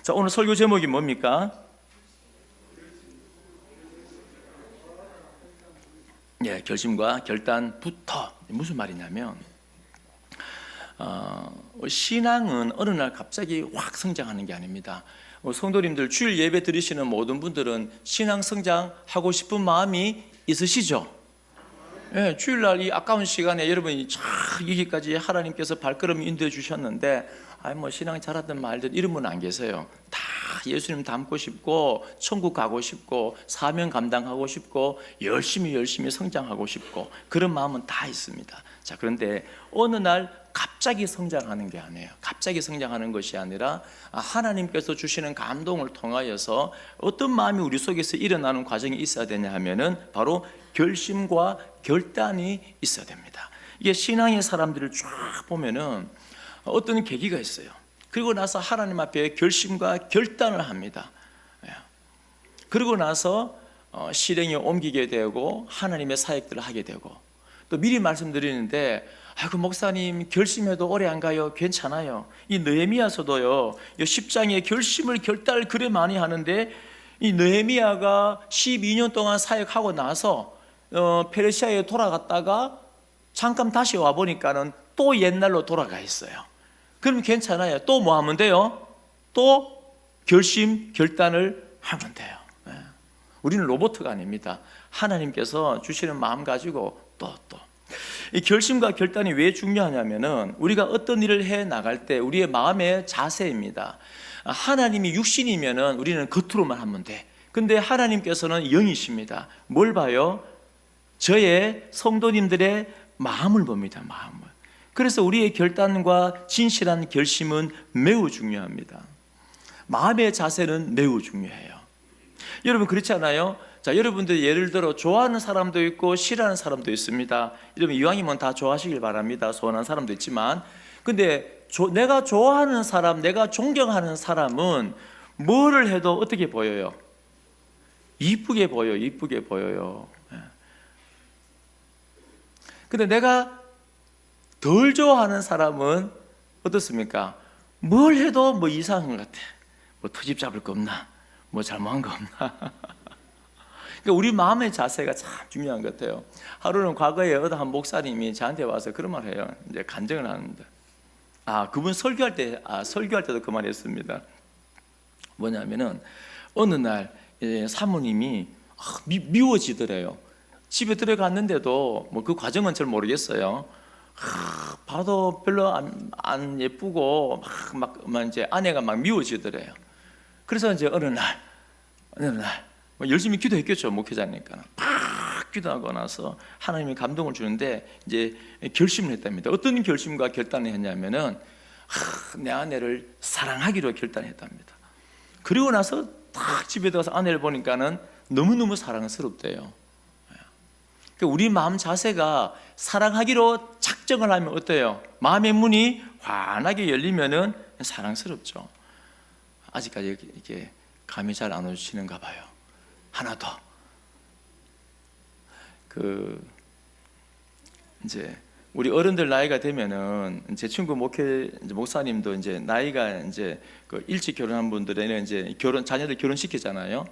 자, 오늘 설교 제목이 뭡니까? 결심과 결단부터. 무슨 말이냐면 신앙은 어느 날 갑자기 확 성장하는 게 아닙니다. 성도님들 주일 예배 드리시는 모든 분들은 신앙 성장하고 싶은 마음이 있으시죠? 주일날 이 아까운 시간에 여러분이 여기까지 하나님께서 발걸음 인도해 주셨는데 신앙 잘하든 말든 이런 분 안 계세요. 다 예수님 닮고 싶고 천국 가고 싶고 사명 감당하고 싶고 열심히 성장하고 싶고 그런 마음은 다 있습니다. 자, 그런데 어느 날 갑자기 성장하는 게 아니에요. 갑자기 성장하는 것이 아니라 하나님께서 주시는 감동을 통하여서 어떤 마음이 우리 속에서 일어나는 과정이 있어야 되냐 하면은 바로 결심과 결단이 있어야 됩니다. 이게 신앙의 사람들을 쫙 보면은 어떤 계기가 있어요. 그리고 나서 하나님 앞에 결심과 결단을 합니다. 그리고 나서 실행에 옮기게 되고 하나님의 사역들을 하게 되고, 또 미리 말씀드리는데 목사님 결심해도 오래 안 가요. 괜찮아요. 이 느헤미야서도요 10장에 결심을 결단을 그래 많이 하는데, 이 느헤미야가 12년 동안 사역하고 나서 페르시아에 돌아갔다가 잠깐 다시 와보니까는 또 옛날로 돌아가 있어요. 그럼 괜찮아요. 또 뭐 하면 돼요? 또 결심, 결단을 하면 돼요. 우리는 로봇가 아닙니다. 하나님께서 주시는 마음 가지고 이 결심과 결단이 왜 중요하냐면은 우리가 어떤 일을 해 나갈 때 우리의 마음의 자세입니다. 하나님이 육신이면은 우리는 겉으로만 하면 돼. 근데 하나님께서는 영이십니다. 뭘 봐요? 저의 성도님들의 마음을 봅니다. 마음을. 그래서 우리의 결단과 진실한 결심은 매우 중요합니다. 마음의 자세는 매우 중요해요. 여러분 그렇지 않아요? 자, 여러분들 예를 들어 좋아하는 사람도 있고 싫어하는 사람도 있습니다. 여러분 이왕이면 다 좋아하시길 바랍니다. 소원하는 사람도 있지만, 근데 내가 좋아하는 사람, 내가 존경하는 사람은 뭐를 해도 어떻게 보여요? 이쁘게 보여요. 근데 내가 덜 좋아하는 사람은 어떻습니까? 뭘 해도 이상한 것 같아. 터집 잡을 거 없나? 잘못한 거 없나? 그러니까 우리 마음의 자세가 참 중요한 것 같아요. 하루는 과거에 어떤 한 목사님이 저한테 와서 그런 말을 해요. 이제 간증을 하는데, 그분 설교할 때도 그 말 했습니다. 뭐냐면은 어느 날 사모님이 미워지더래요. 집에 들어갔는데도 그 과정은 잘 모르겠어요. 봐도 별로 안 예쁘고 이제 아내가 미워지더래요. 그래서 이제 어느 날 열심히 기도했겠죠. 목회자니까 기도하고 나서 하나님이 감동을 주는데 이제 결심을 했답니다. 어떤 결심과 결단을 했냐면은 내 아내를 사랑하기로 결단했답니다. 그리고 나서 딱 집에 들어가서 아내를 보니까는 너무너무 사랑스럽대요. 그러니까 우리 마음 자세가 사랑하기로 작정을 하면 어때요? 마음의 문이 환하게 열리면은 사랑스럽죠. 아직까지 이렇게 감이 잘 안 오시는가 봐요. 하나 더. 이제 우리 어른들 나이가 되면은 제 친구 목사님도 이제 나이가 이제 일찍 결혼한 분들에는 이제 자녀들 결혼시키잖아요.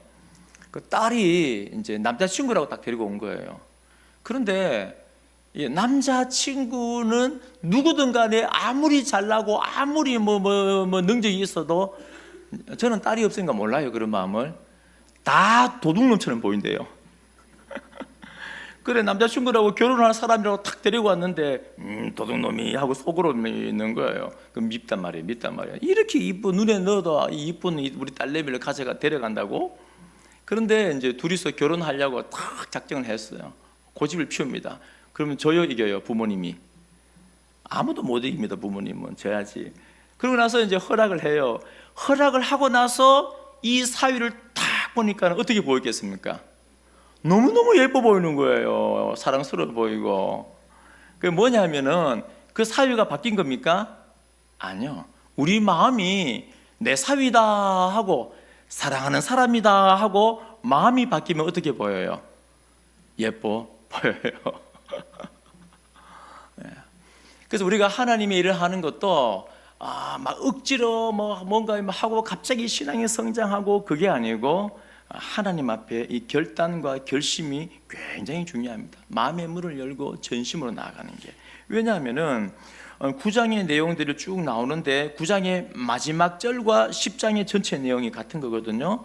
딸이 이제 남자친구라고 딱 데리고 온 거예요. 그런데 남자친구는 누구든 간에 아무리 잘나고 아무리 능력이 있어도, 저는 딸이 없으니까 몰라요. 그런 마음을. 다 도둑놈처럼 보인대요. 그래, 남자친구라고 결혼할 사람이라고 탁 데리고 왔는데 도둑놈이 하고 속으로 있는 거예요. 그럼 밉단 말이에요. 이렇게 이쁜, 눈에 넣어도 이쁜 우리 딸내미를 가져가 데려간다고? 그런데 이제 둘이서 결혼하려고 탁 작정을 했어요. 고집을 피웁니다. 그러면 저요 이겨요? 부모님이? 아무도 못 이깁니다. 부모님은 져야지. 그러고 나서 이제 허락을 해요. 허락을 하고 나서 이 사위를 딱 보니까 어떻게 보였겠습니까? 너무너무 예뻐 보이는 거예요. 사랑스러워 보이고. 그게 뭐냐면은 그 사위가 바뀐 겁니까? 아니요. 우리 마음이 내 사위다 하고 사랑하는 사람이다 하고 마음이 바뀌면 어떻게 보여요? 예뻐 보여요. 그래서 우리가 하나님의 일을 하는 것도 막 억지로 뭔가 하고 갑자기 신앙이 성장하고 그게 아니고 하나님 앞에 이 결단과 결심이 굉장히 중요합니다. 마음의 문을 열고 전심으로 나아가는 게. 왜냐하면은 9장의 내용들이 쭉 나오는데 9장의 마지막 절과 10장의 전체 내용이 같은 거거든요.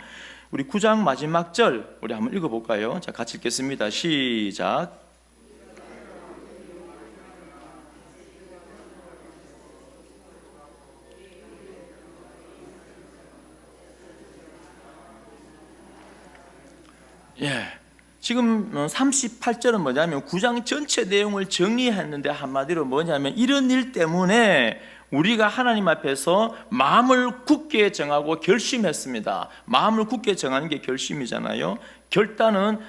우리 9장 마지막 절 우리 한번 읽어볼까요? 자, 같이 읽겠습니다. 시작. 지금 38절은 뭐냐면 9장 전체 내용을 정리했는데 한마디로 뭐냐면 이런 일 때문에 우리가 하나님 앞에서 마음을 굳게 정하고 결심했습니다. 마음을 굳게 정하는 게 결심이잖아요. 결단은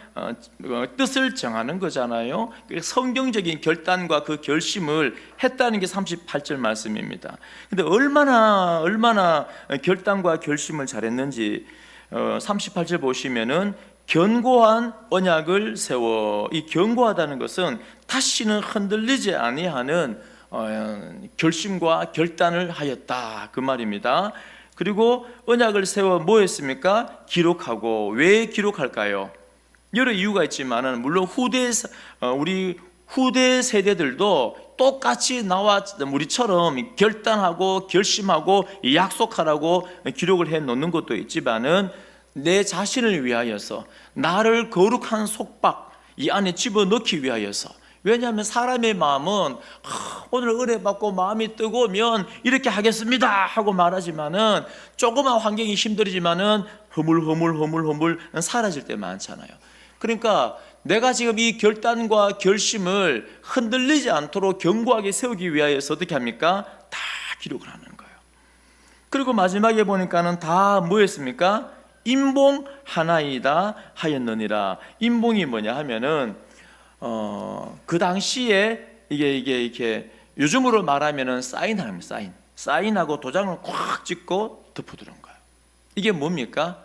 뜻을 정하는 거잖아요. 성경적인 결단과 그 결심을 했다는 게 38절 말씀입니다. 근데 얼마나 결단과 결심을 잘했는지 38절 보시면은 견고한 언약을 세워. 이 견고하다는 것은 다시는 흔들리지 아니하는 결심과 결단을 하였다 그 말입니다. 그리고 언약을 세워 뭐 했습니까? 기록하고. 왜 기록할까요? 여러 이유가 있지만은 물론 우리 후대 세대들도 똑같이 나와 우리처럼 결단하고 결심하고 약속하라고 기록을 해 놓는 것도 있지만은 내 자신을 위하여서 나를 거룩한 속박 이 안에 집어넣기 위하여서. 왜냐하면 사람의 마음은 오늘 은혜 받고 마음이 뜨거우면 이렇게 하겠습니다 하고 말하지만은 조그만 환경이 힘들지만은 허물허물 사라질 때 많잖아요. 그러니까 내가 지금 이 결단과 결심을 흔들리지 않도록 견고하게 세우기 위하여서 어떻게 합니까? 다 기록을 하는 거예요. 그리고 마지막에 보니까는 다 뭐였습니까? 임봉하나이다 하였느니라. 임봉이 뭐냐 하면은 그 당시에 이게 이렇게 요즘으로 말하면은 사인하는 사인하고 도장을 꽉 찍고 덮어두는 거예요. 이게 뭡니까?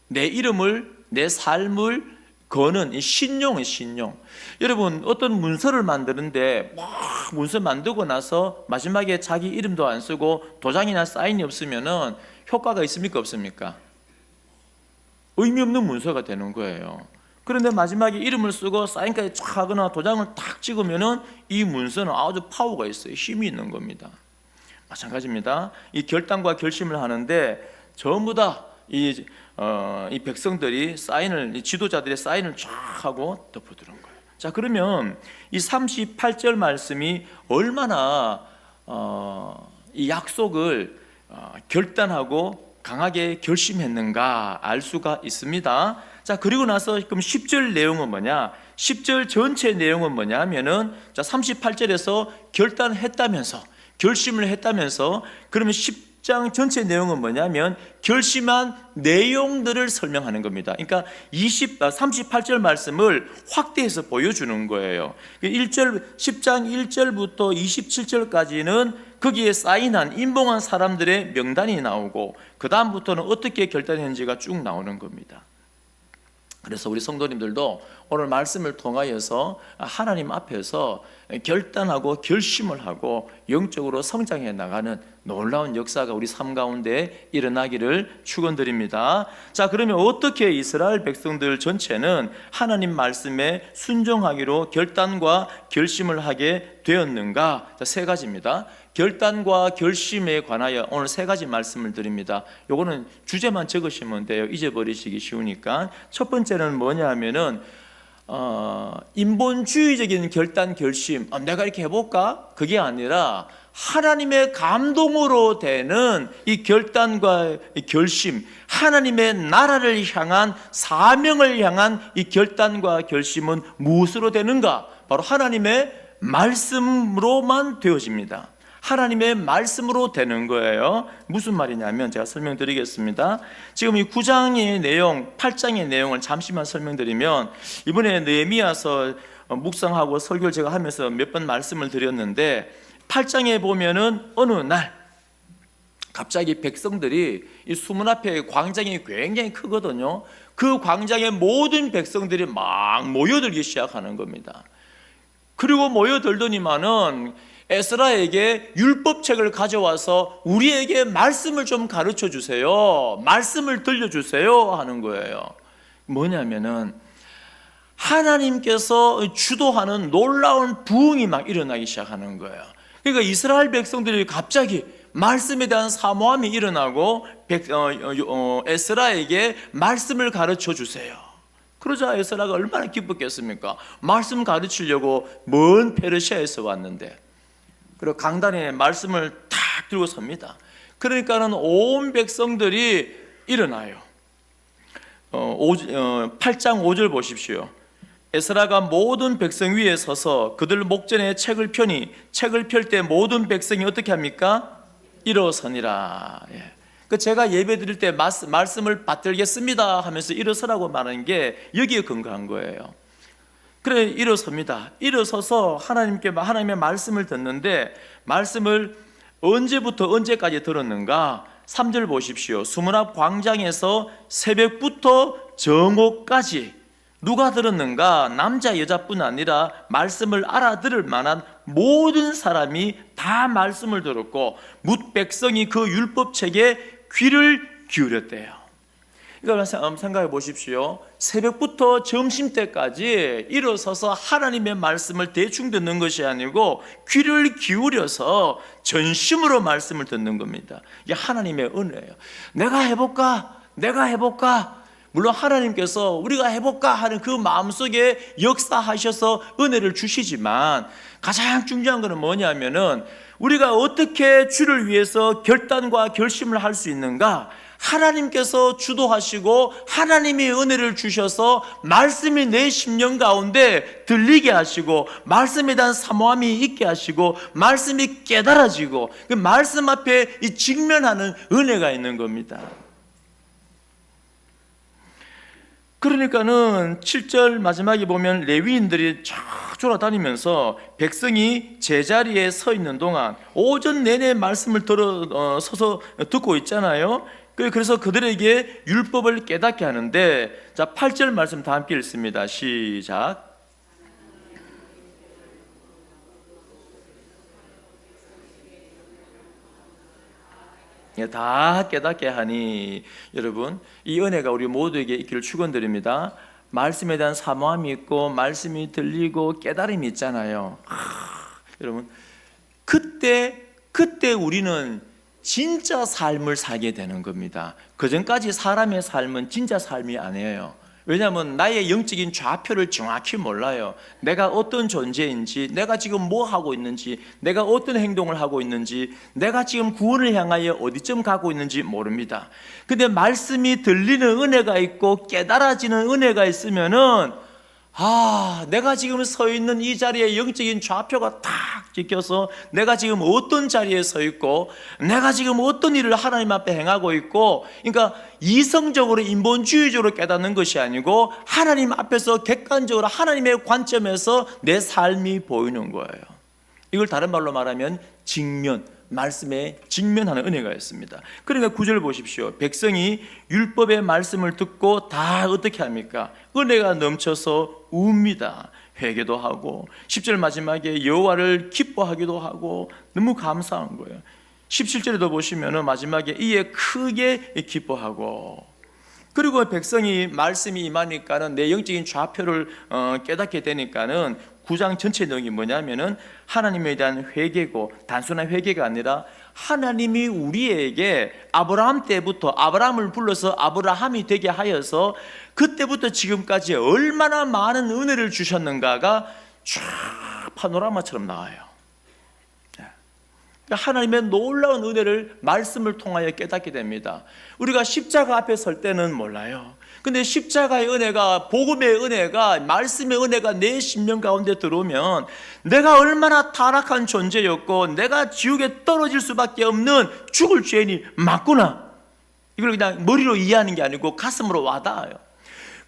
내 이름을 내 삶을 거는 이 신용이에요. 신용. 여러분 어떤 문서를 만드는데 문서 만들고 나서 마지막에 자기 이름도 안 쓰고 도장이나 사인이 없으면은 효과가 있습니까 없습니까? 의미 없는 문서가 되는 거예요. 그런데 마지막에 이름을 쓰고 사인까지 쫙 하거나 도장을 탁 찍으면은 이 문서는 아주 파워가 있어요. 힘이 있는 겁니다. 마찬가지입니다. 이 결단과 결심을 하는데 전부 다 이 백성들이 이 지도자들의 사인을 쫙 하고 덮어두는 거예요. 자, 그러면 이 38절 말씀이 얼마나 이 약속을 결단하고 강하게 결심했는가 알 수가 있습니다. 자, 그리고 나서 그럼 10절 내용은 뭐냐? 10절 전체 내용은 뭐냐 하면은 자, 38절에서 결단했다면서 결심을 했다면서 그러면 10장 전체 내용은 뭐냐면 결심한 내용들을 설명하는 겁니다. 그러니까 38절 말씀을 확대해서 보여주는 거예요. 10장 1절부터 27절까지는 거기에 사인한 임봉한 사람들의 명단이 나오고 그 다음부터는 어떻게 결단했는지가 쭉 나오는 겁니다. 그래서 우리 성도님들도 오늘 말씀을 통하여서 하나님 앞에서 결단하고 결심을 하고 영적으로 성장해 나가는 놀라운 역사가 우리 삶 가운데 일어나기를 축원드립니다. 자, 그러면 어떻게 이스라엘 백성들 전체는 하나님 말씀에 순종하기로 결단과 결심을 하게 되었는가? 자, 세 가지입니다. 결단과 결심에 관하여 오늘 세 가지 말씀을 드립니다. 요거는 주제만 적으시면 돼요. 잊어버리시기 쉬우니까. 첫 번째는 뭐냐 하면은 인본주의적인 결단 결심, 내가 이렇게 해볼까? 그게 아니라 하나님의 감동으로 되는 이 결단과 이 결심, 하나님의 나라를 향한 사명을 향한 이 결단과 결심은 무엇으로 되는가? 바로 하나님의 말씀으로만 되어집니다. 하나님의 말씀으로 되는 거예요. 무슨 말이냐면 제가 설명드리겠습니다. 지금 이 9장의 내용, 8장의 내용을 잠시만 설명드리면 이번에 느헤미야서 묵상하고 설교를 제가 하면서 몇 번 말씀을 드렸는데 8장에 보면은 어느 날 갑자기 백성들이 이 수문 앞에 광장이 굉장히 크거든요. 그 광장에 모든 백성들이 막 모여들기 시작하는 겁니다. 그리고 모여들더니만은 에스라에게 율법책을 가져와서 우리에게 말씀을 좀 가르쳐 주세요. 말씀을 들려주세요 하는 거예요. 뭐냐면은 하나님께서 주도하는 놀라운 부흥이 막 일어나기 시작하는 거예요. 그러니까 이스라엘 백성들이 갑자기 말씀에 대한 사모함이 일어나고 에스라에게 말씀을 가르쳐 주세요. 그러자 에스라가 얼마나 기뻤겠습니까? 말씀 가르치려고 먼 페르시아에서 왔는데, 그리고 강단에 말씀을 탁 들고 섭니다. 그러니까는 온 백성들이 일어나요. 8장 5절 보십시오. 에스라가 모든 백성 위에 서서 그들 목전에 책을 펴니 책을 펼 때 모든 백성이 어떻게 합니까? 일어서니라. 제가 예배 드릴 때 말씀을 받들겠습니다 하면서 일어서라고 말하는 게 여기에 근거한 거예요. 그래, 일어섭니다. 일어서서 하나님의 말씀을 듣는데, 말씀을 언제부터 언제까지 들었는가? 3절 보십시오. 수문 앞 광장에서 새벽부터 정오까지 누가 들었는가? 남자 여자뿐 아니라 말씀을 알아들을 만한 모든 사람이 다 말씀을 들었고 뭇 백성이 그 율법책에 귀를 기울였대요. 이걸 생각해 보십시오. 새벽부터 점심때까지 일어서서 하나님의 말씀을 대충 듣는 것이 아니고 귀를 기울여서 전심으로 말씀을 듣는 겁니다. 이게 하나님의 은혜예요. 내가 해볼까? 물론 하나님께서 우리가 해볼까 하는 그 마음속에 역사하셔서 은혜를 주시지만, 가장 중요한 것은 뭐냐면은 우리가 어떻게 주를 위해서 결단과 결심을 할 수 있는가? 하나님께서 주도하시고 하나님이 은혜를 주셔서 말씀이 내 심령 가운데 들리게 하시고 말씀에 대한 사모함이 있게 하시고 말씀이 깨달아지고 그 말씀 앞에 직면하는 은혜가 있는 겁니다. 그러니까는 7절 마지막에 보면 레위인들이 쫙 돌아다니면서 백성이 제자리에 서 있는 동안 오전 내내 말씀을 서서 듣고 있잖아요. 그래서 그들에게 율법을 깨닫게 하는데, 자 8절 말씀 다 함께 읽습니다. 시작. 다 깨닫게 하니. 여러분, 이 은혜가 우리 모두에게 있기를 축원드립니다. 말씀에 대한 사모함이 있고 말씀이 들리고 깨달음이 있잖아요. 여러분, 그때 우리는 진짜 삶을 살게 되는 겁니다. 그전까지 사람의 삶은 진짜 삶이 아니에요. 왜냐하면 나의 영적인 좌표를 정확히 몰라요. 내가 어떤 존재인지, 내가 지금 뭐 하고 있는지, 내가 어떤 행동을 하고 있는지, 내가 지금 구원을 향하여 어디쯤 가고 있는지 모릅니다. 근데 말씀이 들리는 은혜가 있고 깨달아지는 은혜가 있으면은 내가 지금 서 있는 이 자리에 영적인 좌표가 탁 찍혀서 내가 지금 어떤 자리에 서 있고 내가 지금 어떤 일을 하나님 앞에 행하고 있고, 그러니까 이성적으로 인본주의적으로 깨닫는 것이 아니고 하나님 앞에서 객관적으로 하나님의 관점에서 내 삶이 보이는 거예요. 이걸 다른 말로 말하면 말씀에 직면하는 은혜가 있습니다. 그러니까 9절 보십시오. 백성이 율법의 말씀을 듣고 다 어떻게 합니까? 은혜가 넘쳐서 웁니다. 회개도 하고 10절 마지막에 여호와를 기뻐하기도 하고 너무 감사한 거예요. 17절에도 보시면 마지막에 이에 크게 기뻐하고, 그리고 백성이 말씀이 임하니까는 내 영적인 좌표를 깨닫게 되니까는 9장 전체 내용이 뭐냐면은 하나님에 대한 회개고, 단순한 회개가 아니라 하나님이 우리에게 아브라함 때부터 아브라함을 불러서 아브라함이 되게 하여서 그때부터 지금까지 얼마나 많은 은혜를 주셨는가가 쫙 파노라마처럼 나와요. 하나님의 놀라운 은혜를 말씀을 통하여 깨닫게 됩니다. 우리가 십자가 앞에 설 때는 몰라요. 근데 십자가의 은혜가, 복음의 은혜가, 말씀의 은혜가 내 심령 가운데 들어오면 내가 얼마나 타락한 존재였고 내가 지옥에 떨어질 수밖에 없는 죽을 죄인이 맞구나, 이걸 그냥 머리로 이해하는 게 아니고 가슴으로 와닿아요.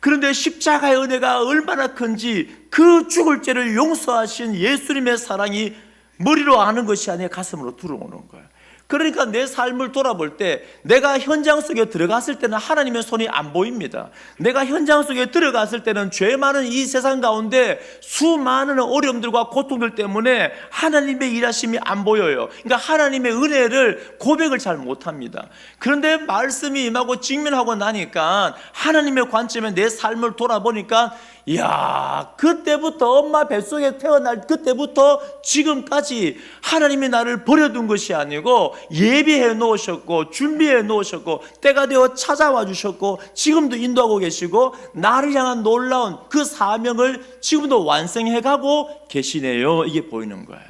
그런데 십자가의 은혜가 얼마나 큰지, 그 죽을 죄를 용서하신 예수님의 사랑이 머리로 아는 것이 아니라 가슴으로 들어오는 거예요. 그러니까 내 삶을 돌아볼 때 내가 현장 속에 들어갔을 때는 하나님의 손이 안 보입니다. 내가 현장 속에 들어갔을 때는 죄 많은 이 세상 가운데 수많은 어려움들과 고통들 때문에 하나님의 일하심이 안 보여요. 그러니까 하나님의 은혜를 고백을 잘 못합니다. 그런데 말씀이 임하고 직면하고 나니까 하나님의 관점에 내 삶을 돌아보니까 이야, 그때부터 엄마 뱃속에 태어날 그때부터 지금까지 하나님이 나를 버려둔 것이 아니고 예비해 놓으셨고 준비해 놓으셨고 때가 되어 찾아와 주셨고 지금도 인도하고 계시고 나를 향한 놀라운 그 사명을 지금도 완성해 가고 계시네요. 이게 보이는 거예요.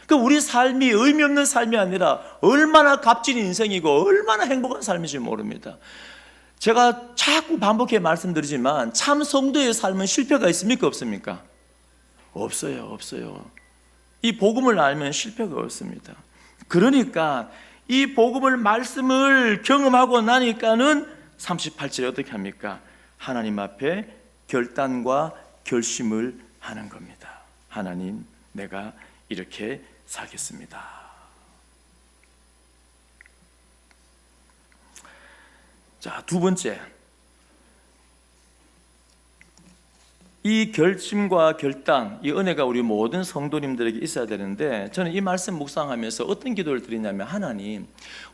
그 우리 삶이 의미 없는 삶이 아니라 얼마나 값진 인생이고 얼마나 행복한 삶인지 모릅니다. 제가 자꾸 반복해 말씀드리지만 참 성도의 삶은 실패가 있습니까? 없습니까? 없어요. 이 복음을 알면 실패가 없습니다. 그러니까 이 복음을 말씀을 경험하고 나니까는 38절에 어떻게 합니까? 하나님 앞에 결단과 결심을 하는 겁니다. 하나님, 내가 이렇게 살겠습니다. 자, 두 번째, 이 결심과 결단, 이 은혜가 우리 모든 성도님들에게 있어야 되는데 저는 이 말씀 묵상하면서 어떤 기도를 드리냐면 하나님,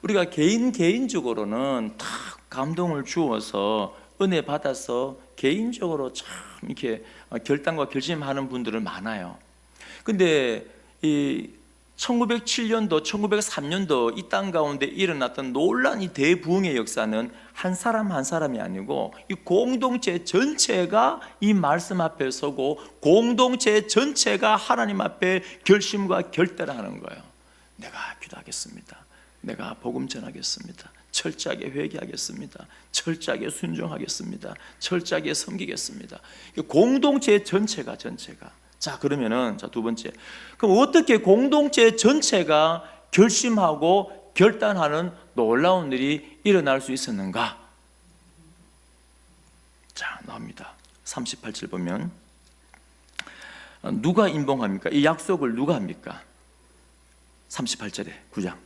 우리가 개인적으로는 다 감동을 주어서 은혜 받아서 개인적으로 참 이렇게 결단과 결심하는 분들은 많아요. 근데 이 1907년도, 1903년도 이 땅 가운데 일어났던 놀라운 이 대부흥의 역사는 한 사람 한 사람이 아니고 이 공동체 전체가 이 말씀 앞에 서고 공동체 전체가 하나님 앞에 결심과 결단을 하는 거예요. 내가 기도하겠습니다. 내가 복음 전하겠습니다. 철저하게 회개하겠습니다. 철저하게 순종하겠습니다. 철저하게 섬기겠습니다. 공동체 전체가 자, 그러면은 두 번째, 그럼 어떻게 공동체 전체가 결심하고 결단하는 놀라운 일이 일어날 수 있었는가? 자, 나옵니다. 38절 보면 누가 임봉합니까? 이 약속을 누가 합니까? 38절에 9장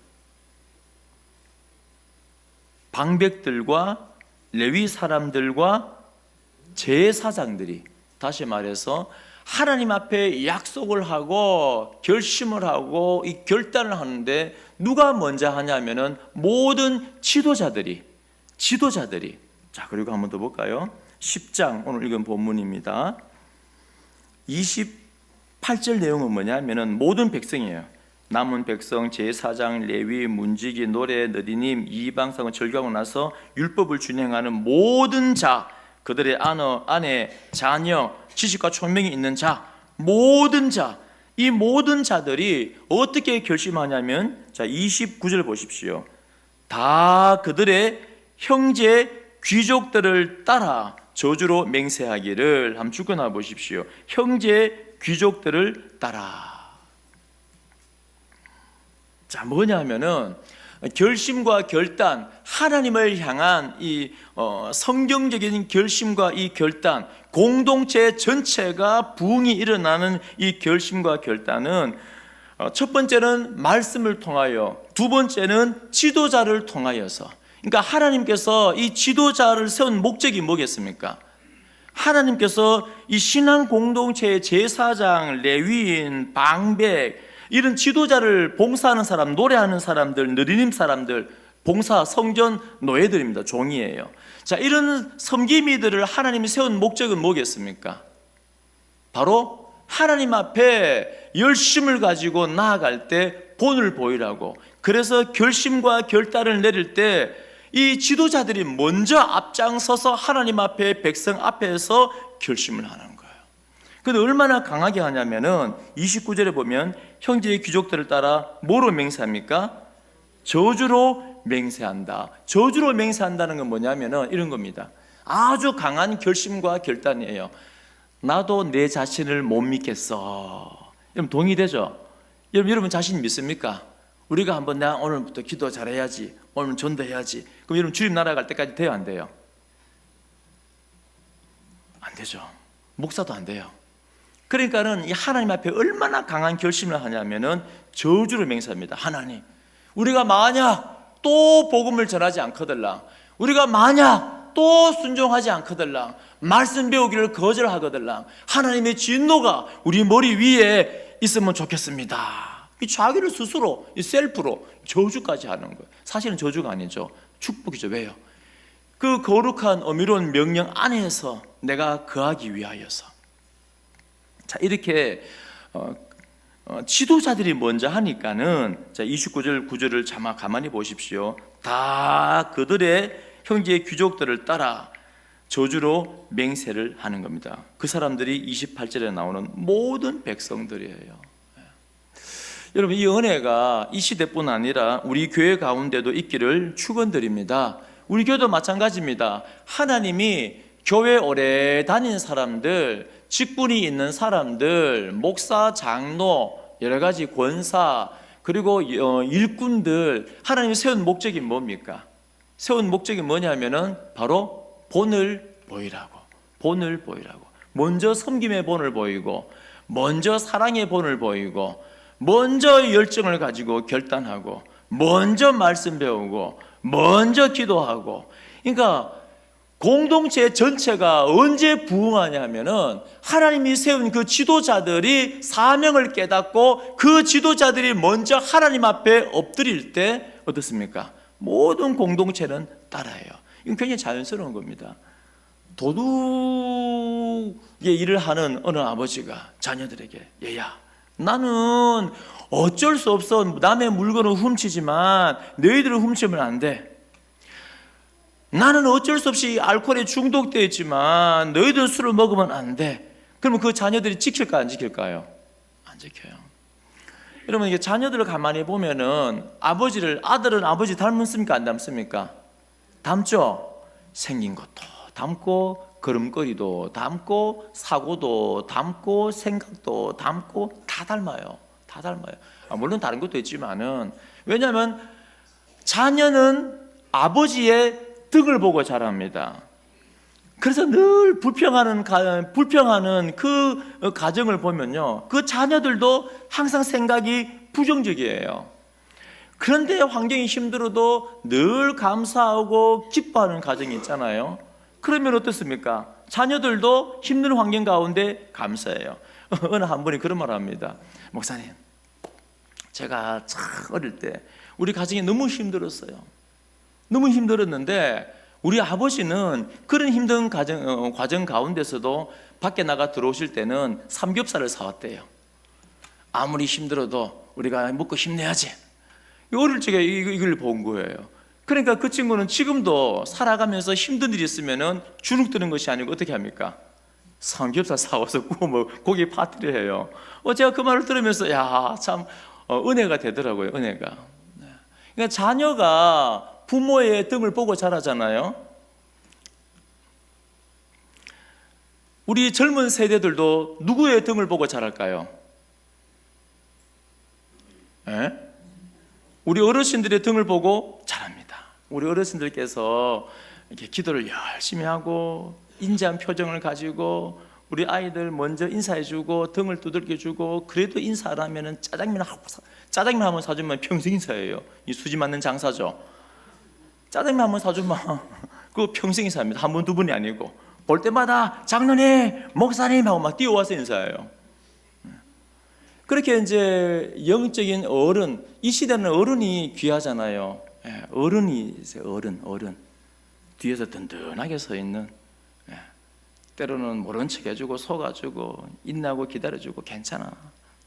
방백들과 레위 사람들과 제사장들이, 다시 말해서 하나님 앞에 약속을 하고 결심을 하고 이 결단을 하는데 누가 먼저 하냐면은 모든 지도자들이. 자, 그리고 한번 더 볼까요? 10장 오늘 읽은 본문입니다. 28절 내용은 뭐냐면은 모든 백성이에요. 남은 백성, 제사장, 레위, 문지기, 노래, 너디님, 이방성을 절교하고 나서 율법을 준행하는 모든 자, 그들의 아내, 자녀, 지식과 총명이 있는 자, 모든 자, 이 모든 자들이 어떻게 결심하냐면, 자, 29절 보십시오. 다 그들의 형제 귀족들을 따라 저주로 맹세하기를. 한번 죽어나 보십시오. 형제 귀족들을 따라. 자, 뭐냐면은 결심과 결단, 하나님을 향한 이 성경적인 결심과 이 결단, 공동체 전체가 부흥이 일어나는 이 결심과 결단은 첫 번째는 말씀을 통하여, 두 번째는 지도자를 통하여서. 그러니까 하나님께서 이 지도자를 세운 목적이 뭐겠습니까? 하나님께서 이 신앙 공동체의 제사장, 레위인, 방백, 이런 지도자를 봉사하는 사람, 노래하는 사람들, 느리님 사람들, 봉사, 성전 노예들입니다. 종이에요. 자, 이런 섬김이들을 하나님이 세운 목적은 뭐겠습니까? 바로 하나님 앞에 열심을 가지고 나아갈 때 본을 보이라고. 그래서 결심과 결단을 내릴 때 이 지도자들이 먼저 앞장서서 하나님 앞에, 백성 앞에서 결심을 하는 거예요. 근데 얼마나 강하게 하냐면은 29절에 보면 형제의 귀족들을 따라 뭐로 맹세합니까? 저주로 맹세한다. 저주로 맹세한다는 건 뭐냐면은 이런 겁니다. 아주 강한 결심과 결단이에요. 나도 내 자신을 못 믿겠어. 여러분 동의되죠? 여러분 자신 믿습니까? 우리가 한번 내가 오늘부터 기도 잘해야지, 오늘 전도해야지. 그럼 여러분 주님 나라 갈 때까지 돼요, 안 돼요? 안 되죠. 목사도 안 돼요. 그러니까는 이 하나님 앞에 얼마나 강한 결심을 하냐면은 저주를 맹세합니다. 하나님, 우리가 만약 또 복음을 전하지 않거들랑, 우리가 만약 또 순종하지 않거들랑, 말씀 배우기를 거절하거들랑, 하나님의 진노가 우리 머리 위에 있으면 좋겠습니다. 이 자기를 스스로, 이 셀프로 저주까지 하는 거예요. 사실은 저주가 아니죠. 축복이죠. 왜요? 그 거룩한 어미로운 명령 안에서 내가 거하기 위하여서. 자, 이렇게 지도자들이 먼저 하니까는, 자, 29절 9절을 가만히 보십시오. 다 그들의 형제 귀족들을 따라 저주로 맹세를 하는 겁니다. 그 사람들이 28절에 나오는 모든 백성들이에요. 여러분, 이 은혜가 이 시대뿐 아니라 우리 교회 가운데도 있기를 축원드립니다. 우리 교회도 마찬가지입니다. 하나님이 교회 오래 다닌 사람들, 직분이 있는 사람들, 목사, 장로, 여러 가지 권사, 그리고 일꾼들, 하나님이 세운 목적이 뭡니까? 세운 목적이 뭐냐면은 바로 본을 보이라고. 본을 보이라고. 먼저 섬김의 본을 보이고, 먼저 사랑의 본을 보이고, 먼저 열정을 가지고 결단하고, 먼저 말씀 배우고, 먼저 기도하고. 그러니까 공동체 전체가 언제 부흥하냐면은 하나님이 세운 그 지도자들이 사명을 깨닫고 그 지도자들이 먼저 하나님 앞에 엎드릴 때 어떻습니까? 모든 공동체는 따라해요. 이건 굉장히 자연스러운 겁니다. 도둑의 일을 하는 어느 아버지가 자녀들에게, 얘야, 나는 어쩔 수 없어. 남의 물건을 훔치지만 너희들은 훔치면 안 돼. 나는 어쩔 수 없이 알코올에 중독되어 있지만 너희들 술을 먹으면 안 돼. 그러면 그 자녀들이 지킬까 안 지킬까요? 안 지켜요. 여러분, 이게 자녀들을 가만히 보면은 아들은 아버지 닮습니까 안 닮습니까? 닮죠. 생긴 것도 닮고, 걸음걸이도 닮고, 사고도 닮고, 생각도 닮고, 다 닮아요. 다 닮아요. 물론 다른 것도 있지만은, 왜냐하면 자녀는 아버지의 등을 보고 자랍니다. 그래서 늘 불평하는 그 가정을 보면요, 그 자녀들도 항상 생각이 부정적이에요. 그런데 환경이 힘들어도 늘 감사하고 기뻐하는 가정이 있잖아요. 그러면 어떻습니까? 자녀들도 힘든 환경 가운데 감사해요. 어느 한 분이 그런 말을 합니다. 목사님, 제가 참 어릴 때 우리 가정이 너무 힘들었어요. 너무 힘들었는데 우리 아버지는 그런 힘든 과정 가운데서도 밖에 나가 들어오실 때는 삼겹살을 사왔대요. 아무리 힘들어도 우리가 먹고 힘내야지. 어릴 적에 이걸 본 거예요. 그러니까 그 친구는 지금도 살아가면서 힘든 일이 있으면은 주눅 드는 것이 아니고 어떻게 합니까? 삼겹살 사와서 구워 고기 파티를 해요. 제가 그 말을 들으면서 참 은혜가 되더라고요. 은혜가. 그러니까 자녀가 부모의 등을 보고 자라잖아요. 우리 젊은 세대들도 누구의 등을 보고 자랄까요? 우리 어르신들의 등을 보고 자랍니다. 우리 어르신들께서 이렇게 기도를 열심히 하고 인자한 표정을 가지고 우리 아이들 먼저 인사해주고 등을 두들겨주고, 그래도 인사 안 하면 짜장면 한번 사주면 평생 인사해요. 이 수지 맞는 장사죠. 짜장면 한번 사주면 그거 평생 인사합니다. 한 번, 두 번이 아니고 볼 때마다 장로님, 목사님 하고 막 뛰어와서 인사해요. 그렇게 이제 영적인 어른, 이 시대는 어른이 귀하잖아요. 어른이 있어요. 어른 뒤에서 든든하게 서 있는, 때로는 모른 척 해주고 속아주고 인내하고 기다려주고 괜찮아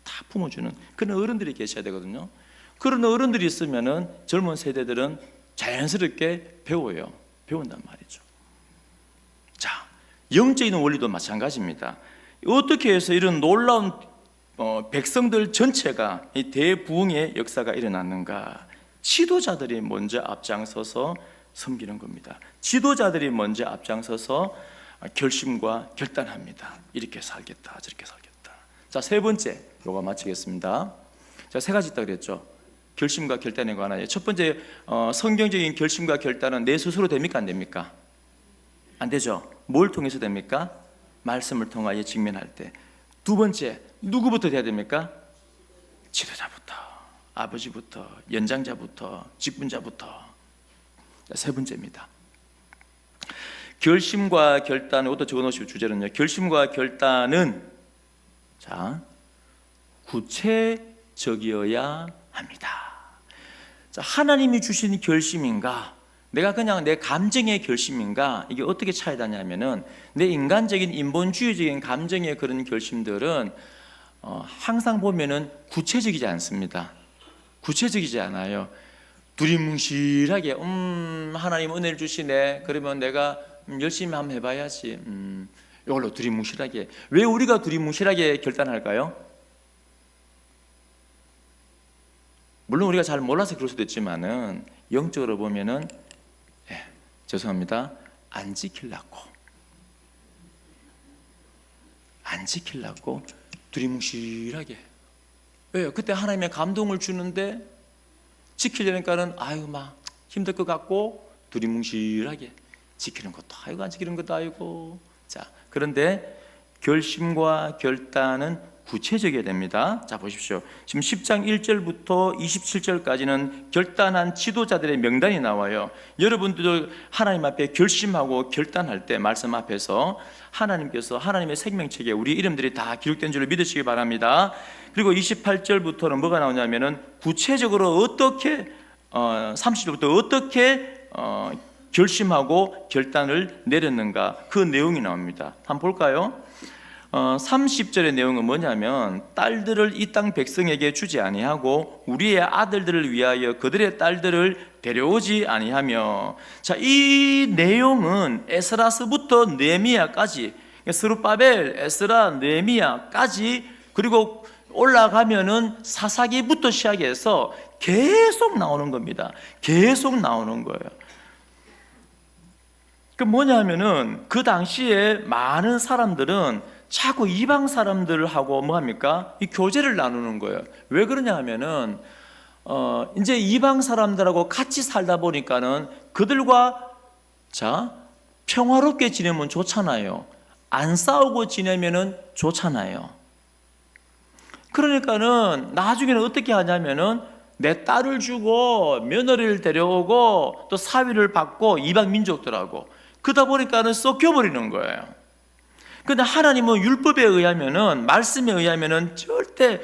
다 품어주는 그런 어른들이 계셔야 되거든요. 그런 어른들이 있으면은 젊은 세대들은 자연스럽게 배운단 말이죠. 자, 영적인 원리도 마찬가지입니다. 어떻게 해서 이런 놀라운 백성들 전체가 이 대부흥의 역사가 일어났는가? 지도자들이 먼저 앞장서서 섬기는 겁니다. 지도자들이 먼저 앞장서서 결심과 결단합니다. 이렇게 살겠다, 저렇게 살겠다. 자, 세 번째, 요거 마치겠습니다. 자, 세 가지 있다 그랬죠. 결심과 결단에 관하여. 첫 번째, 성경적인 결심과 결단은 내 스스로 됩니까, 안 됩니까? 안 되죠. 뭘 통해서 됩니까? 말씀을 통하여 직면할 때. 두 번째, 누구부터 돼야 됩니까? 지도자부터. 아버지부터, 연장자부터, 직분자부터. 자, 세 번째입니다. 결심과 결단, 이것도 적어놓으시고 주제는요. 결심과 결단은 자, 구체적이어야 합니다. 자, 하나님이 주신 결심인가? 내가 그냥 내 감정의 결심인가? 이게 어떻게 차이가 나냐면은 내 인간적인 인본주의적인 감정의 그런 결심들은 항상 보면은 구체적이지 않습니다. 구체적이지 않아요. 두리뭉실하게 하나님 은혜를 주시네. 그러면 내가 열심히 한번 해봐야지. 이걸로 두리뭉실하게. 왜 우리가 두리뭉실하게 결단할까요? 물론 우리가 잘 몰라서 그럴 수도 있지만은 영적으로 보면은 죄송합니다. 안 지키려고 두리뭉실하게. 왜요? 그때 하나님의 감동을 주는데 지키려니까는 아이고 막 힘들 것 같고 두리뭉실하게 지키는 것도 아이고 안 지키는 것도 아이고. 자, 그런데 결심과 결단은 구체적이어야 됩니다. 자, 보십시오. 지금 10장 1절부터 27절까지는 결단한 지도자들의 명단이 나와요. 여러분들도 하나님 앞에 결심하고 결단할 때 말씀 앞에서 하나님께서 하나님의 생명책에 우리 이름들이 다 기록된 줄을 믿으시기 바랍니다. 그리고 28절부터는 뭐가 나오냐면은 구체적으로 어떻게 30절부터 어떻게 결심하고 결단을 내렸는가, 그 내용이 나옵니다. 한번 볼까요? 30절의 내용은 뭐냐면 딸들을 이 땅 백성에게 주지 아니하고 우리의 아들들을 위하여 그들의 딸들을 데려오지 아니하며. 자, 이 내용은 에스라서부터 느헤미야까지, 스룹바벨, 에스라, 느헤미야까지, 그리고 올라가면은 사사기부터 시작해서 계속 나오는 겁니다. 계속 나오는 거예요. 그 뭐냐면은 그 당시에 많은 사람들은 자꾸 이방 사람들하고 뭐합니까? 이 교제를 나누는 거예요. 왜 그러냐 하면은 이제 이방 사람들하고 같이 살다 보니까는 그들과 자 평화롭게 지내면 좋잖아요. 안 싸우고 지내면은 좋잖아요. 그러니까는 나중에는 어떻게 하냐면은 내 딸을 주고 며느리를 데려오고 또 사위를 받고 이방 민족들하고 그러다 보니까는 섞여버리는 거예요. 그런데 하나님은 율법에 의하면은, 말씀에 의하면은 절대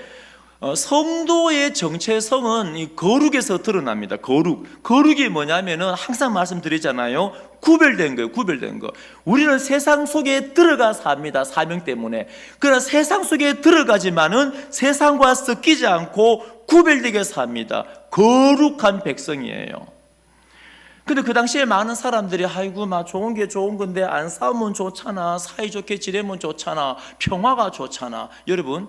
성도의 정체성은 이 거룩에서 드러납니다. 거룩이 뭐냐면은 항상 말씀드리잖아요. 구별된 거예요. 구별된 거. 우리는 세상 속에 들어가 삽니다. 사명 때문에. 그러나 세상 속에 들어가지만은 세상과 섞이지 않고 구별되게 삽니다. 거룩한 백성이에요. 근데 그 당시에 많은 사람들이 아이고 막 좋은 게 좋은 건데 안 싸우면 좋잖아, 사이좋게 지내면 좋잖아, 평화가 좋잖아. 여러분,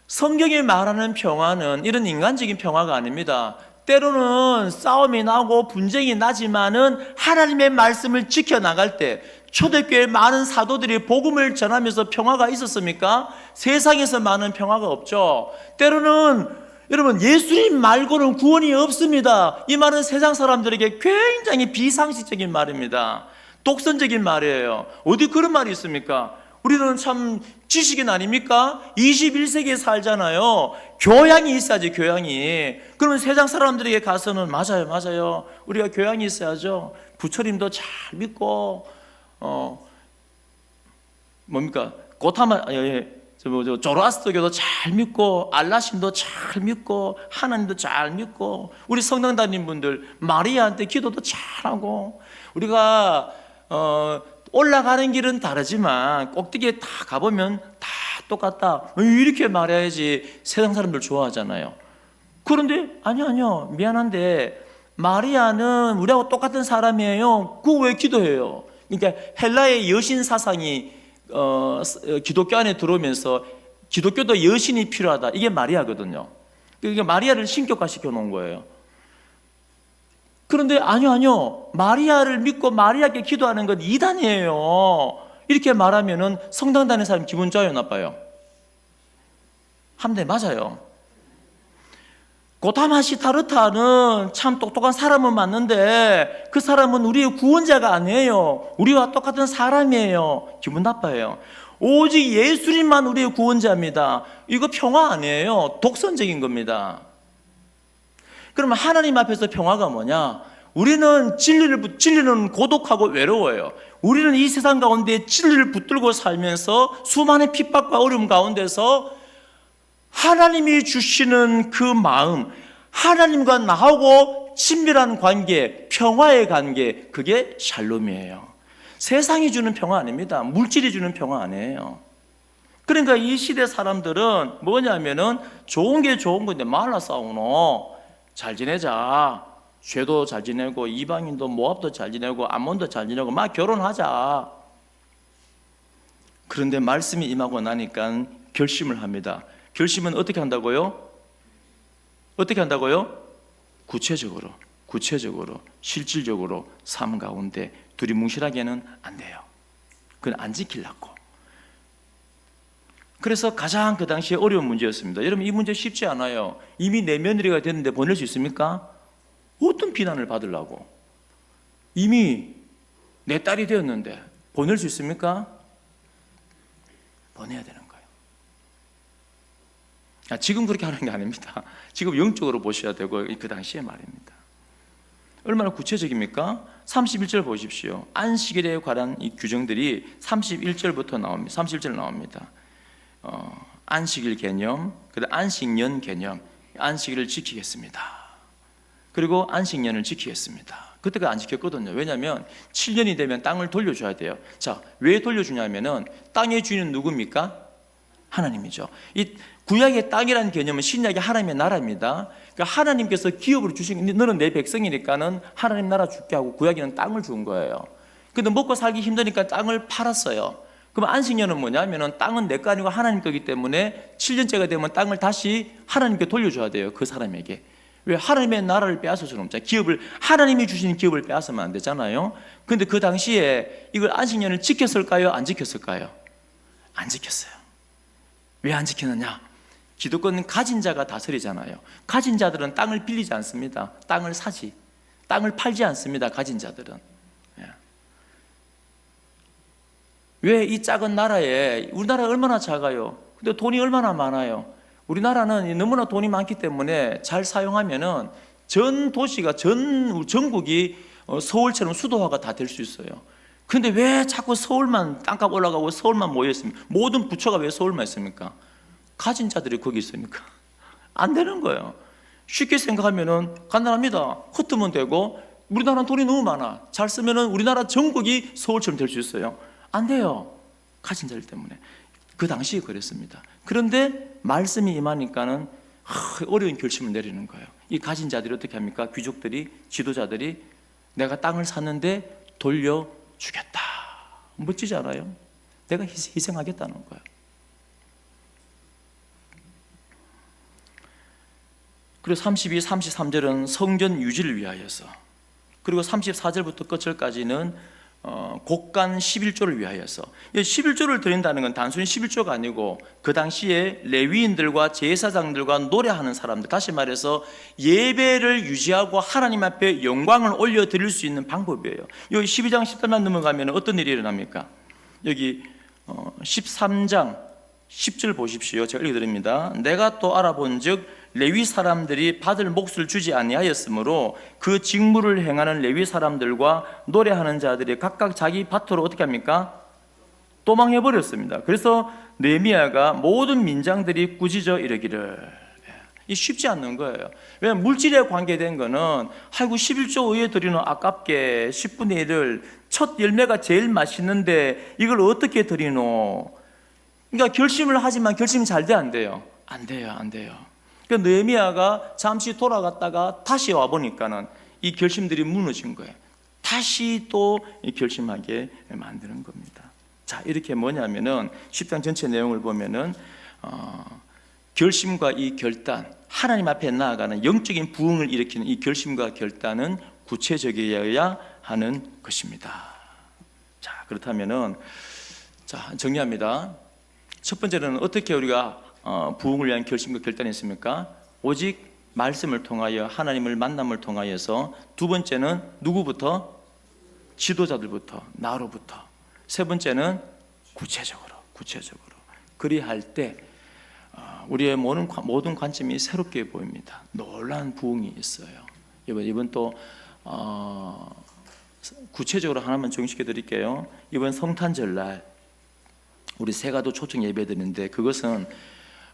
성경이 말하는 평화는 이런 인간적인 평화가 아닙니다. 때로는 싸움이 나고 분쟁이 나지만은 하나님의 말씀을 지켜나갈 때, 초대교회 많은 사도들이 복음을 전하면서 평화가 있었습니까? 세상에서 많은 평화가 없죠. 때로는 여러분, 예수님 말고는 구원이 없습니다. 이 말은 세상 사람들에게 굉장히 비상식적인 말입니다. 독선적인 말이에요. 어디 그런 말이 있습니까? 우리는 참 지식인 아닙니까? 21세기에 살잖아요. 교양이 있어야지, 교양이. 그러면 세상 사람들에게 가서는 맞아요. 우리가 교양이 있어야죠. 부처님도 잘 믿고 뭡니까? 조로아스터교도 잘 믿고, 알라신도 잘 믿고, 하나님도 잘 믿고, 우리 성당다님 분들 마리아한테 기도도 잘하고, 우리가 올라가는 길은 다르지만 꼭대기에 다 가보면 다 똑같다, 이렇게 말해야지 세상 사람들 좋아하잖아요. 그런데 아니요 미안한데 마리아는 우리하고 똑같은 사람이에요. 그거 왜 기도해요? 그러니까 헬라의 여신 사상이 기독교 안에 들어오면서 기독교도 여신이 필요하다, 이게 마리아거든요. 그러니까 마리아를 신격화시켜 놓은 거예요. 그런데 아니요 마리아를 믿고 마리아께 기도하는 건 이단이에요. 이렇게 말하면은 성당 다니는 사람 기분 좋아요, 나빠요? 한대 맞아요. 고타마시타르타는 참 똑똑한 사람은 맞는데 그 사람은 우리의 구원자가 아니에요. 우리와 똑같은 사람이에요. 기분 나빠요. 오직 예수님만 우리의 구원자입니다. 이거 평화 아니에요. 독선적인 겁니다. 그러면 하나님 앞에서 평화가 뭐냐? 우리는 진리는 고독하고 외로워요. 우리는 이 세상 가운데 진리를 붙들고 살면서 수많은 핍박과 어려움 가운데서 하나님이 주시는 그 마음, 하나님과 나하고 친밀한 관계, 평화의 관계, 그게 샬롬이에요. 세상이 주는 평화 아닙니다. 물질이 주는 평화 아니에요. 그러니까 이 시대 사람들은 뭐냐면은 좋은 게 좋은 건데 말라 싸우노. 잘 지내자. 죄도 잘 지내고 이방인도 모압도 잘 지내고 암몬도 잘 지내고 막 결혼하자. 그런데 말씀이 임하고 나니까 결심을 합니다. 결심은 어떻게 한다고요? 어떻게 한다고요? 구체적으로, 실질적으로 삶 가운데 두리뭉실하게는 안 돼요. 그건 안 지키려고. 그래서 가장 그 당시에 어려운 문제였습니다. 여러분, 이 문제 쉽지 않아요. 이미 내 며느리가 됐는데 보낼 수 있습니까? 어떤 비난을 받으려고? 이미 내 딸이 되었는데 보낼 수 있습니까? 보내야 되는 거예요. 지금 그렇게 하는 게 아닙니다. 지금 영적으로 보셔야 되고 그 당시에 말입니다. 얼마나 구체적입니까? 31절 보십시오. 안식일에 관한 이 규정들이 31절부터 나옵니다. 31절 나옵니다. 안식일 개념, 그다음 안식년 개념, 안식일을 지키겠습니다. 그리고 안식년을 지키겠습니다. 그때가 안 지켰거든요. 왜냐하면 7년이 되면 땅을 돌려줘야 돼요. 자, 왜 돌려주냐면은 땅의 주인은 누굽니까? 하나님이죠. 이 구약의 땅이라는 개념은 신약의 하나님의 나라입니다. 그러니까 하나님께서 기업으로 주신, 너는 내 백성이니까는 하나님 나라 줄게 하고 구약에는 땅을 준 거예요. 근데 먹고 살기 힘드니까 땅을 팔았어요. 그럼 안식년은 뭐냐면은 땅은 내 거 아니고 하나님 거기 때문에 7년째가 되면 땅을 다시 하나님께 돌려줘야 돼요. 그 사람에게. 왜? 하나님의 나라를 빼앗을 수는 없잖아요. 기업을, 하나님이 주시는 기업을 빼앗으면 안 되잖아요. 그런데 그 당시에 이걸 안식년을 지켰을까요? 안 지켰을까요? 안 지켰어요. 왜 안 지켰느냐? 기득권은 가진 자가 다스리잖아요. 가진 자들은 땅을 빌리지 않습니다. 땅을 사지. 땅을 팔지 않습니다. 가진 자들은. 왜 이 작은 나라에, 우리나라가 얼마나 작아요. 근데 돈이 얼마나 많아요. 우리나라는 너무나 돈이 많기 때문에 잘 사용하면은 전 도시가, 전국이 서울처럼 수도화가 다 될 수 있어요. 근데 왜 자꾸 서울만 땅값 올라가고 서울만 모여 있습니까? 모든 부처가 왜 서울만 있습니까? 가진 자들이 거기 있으니까. 안 되는 거예요. 쉽게 생각하면은 간단합니다. 흩으면 되고, 우리나라는 돈이 너무 많아. 잘 쓰면은 우리나라 전국이 서울처럼 될 수 있어요. 안 돼요. 가진 자들 때문에. 그 당시에 그랬습니다. 그런데 말씀이 임하니까는 어려운 결심을 내리는 거예요. 이 가진 자들이 어떻게 합니까? 귀족들이, 지도자들이 내가 땅을 샀는데 돌려주겠다. 멋지지 않아요? 내가 희생하겠다는 거예요. 그리고 32, 33절은 성전 유지를 위하여서, 그리고 34절부터 끝절까지는 곡간 11조를 위하여서. 11조를 드린다는 건 단순히 11조가 아니고 그 당시에 레위인들과 제사장들과 노래하는 사람들, 다시 말해서 예배를 유지하고 하나님 앞에 영광을 올려드릴 수 있는 방법이에요. 여기 12장 10절만 넘어가면 어떤 일이 일어납니까? 여기 13장 10절 보십시오. 제가 읽어드립니다. 내가 또 알아본 즉 레위 사람들이 받을 몫을 주지 아니하였으므로 그 직무를 행하는 레위 사람들과 노래하는 자들이 각각 자기 밭으로 어떻게 합니까? 도망해 버렸습니다. 그래서 느헤미야가 모든 민장들이 꾸짖어 이르기를, 이 쉽지 않는 거예요. 왜냐하면 물질에 관계된 거는 아이고 11조 의회 드리는 아깝게 10분의 1을, 첫 열매가 제일 맛있는데 이걸 어떻게 드리노? 그러니까 결심을 하지만 결심이 잘 돼 안 돼요? 안 돼요. 그러니까 느헤미야가 잠시 돌아갔다가 다시 와 보니까는 이 결심들이 무너진 거예요. 다시 또 결심하게 만드는 겁니다. 자, 이렇게 뭐냐면은 10장 전체 내용을 보면은 결심과 이 결단, 하나님 앞에 나아가는 영적인 부흥을 일으키는 이 결심과 결단은 구체적이어야 하는 것입니다. 자, 그렇다면은 자, 정리합니다. 첫 번째는 어떻게 우리가 부흥을 위한 결심과 결단이 있습니까? 오직 말씀을 통하여, 하나님을 만남을 통하여서. 두 번째는 누구부터? 지도자들부터, 나로부터. 세 번째는 구체적으로. 그리할 때 우리의 모든 관점이 새롭게 보입니다. 놀라운 부흥이 있어요. 이번 또 구체적으로 하나만 정식해 드릴게요. 이번 성탄절날 우리 세가도 초청 예배 드리는데 그것은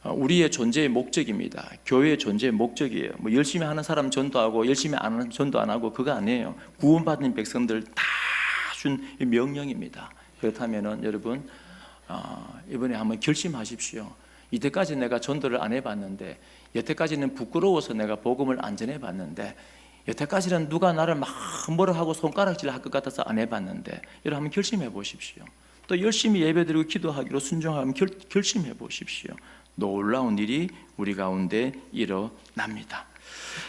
우리의 존재의 목적입니다. 교회의 존재의 목적이에요. 뭐 열심히 하는 사람 전도하고 열심히 안 하는 전도 안 하고 그거 아니에요. 구원받은 백성들 다 준 명령입니다. 그렇다면은 여러분 이번에 한번 결심하십시오. 이때까지 내가 전도를 안 해봤는데, 여태까지는 부끄러워서 내가 복음을 안 전해봤는데, 여태까지는 누가 나를 막 뭐라 하고 손가락질 할 것 같아서 안 해봤는데, 여러분 한번 결심해 보십시오. 또 열심히 예배드리고 기도하기로 순종하면 결심해 보십시오. 놀라운 일이 우리 가운데 일어납니다.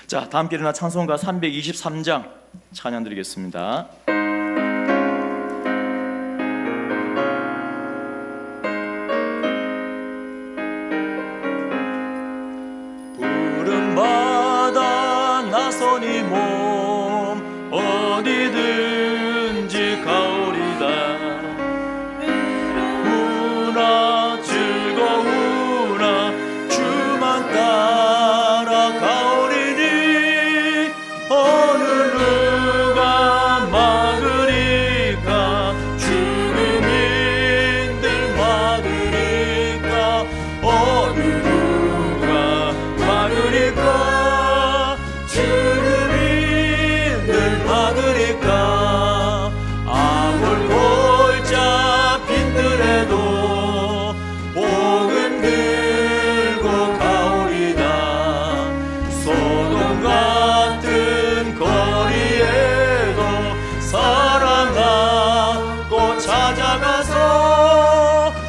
자, 다 함께 일어나 찬송가 323장 찬양 드리겠습니다. 나선이 몸 어디든지 가오리다. 우나 즐거우나 주만 따라 가오리니 어느 누가 막으리까. 주민들 막으리까. 어느 누가 막으리까. 주민들 막으리까. 아무 골짜 빈들에도 복음 들고 가오리다. 소돔 같은 거리에도 사랑 안고 찾아가서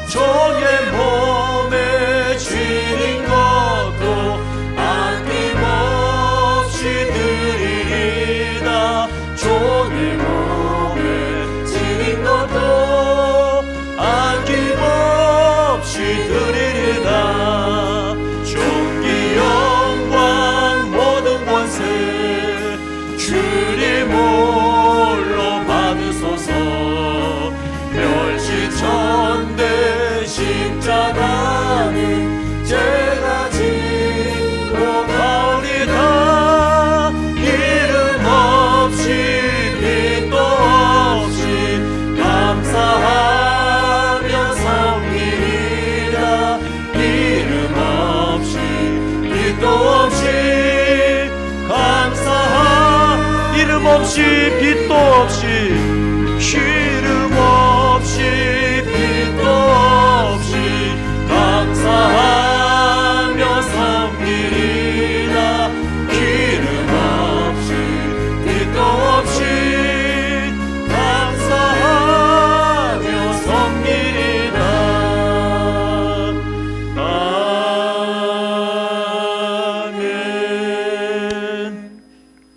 종의 몸에 쥐린 것도 드리리다. 종의 몸에 지닌 것도 아낌없이 드리리다. 존귀 영광 모든 권세 주님 홀로 받으소서. 멸시천대 십자가는 제가 지고 가오리다. 이름 없이 빛도 없이 감사하며 섬기리라. 이름 없이 빛도 없이 감사하. 이름 없이 빛도 없이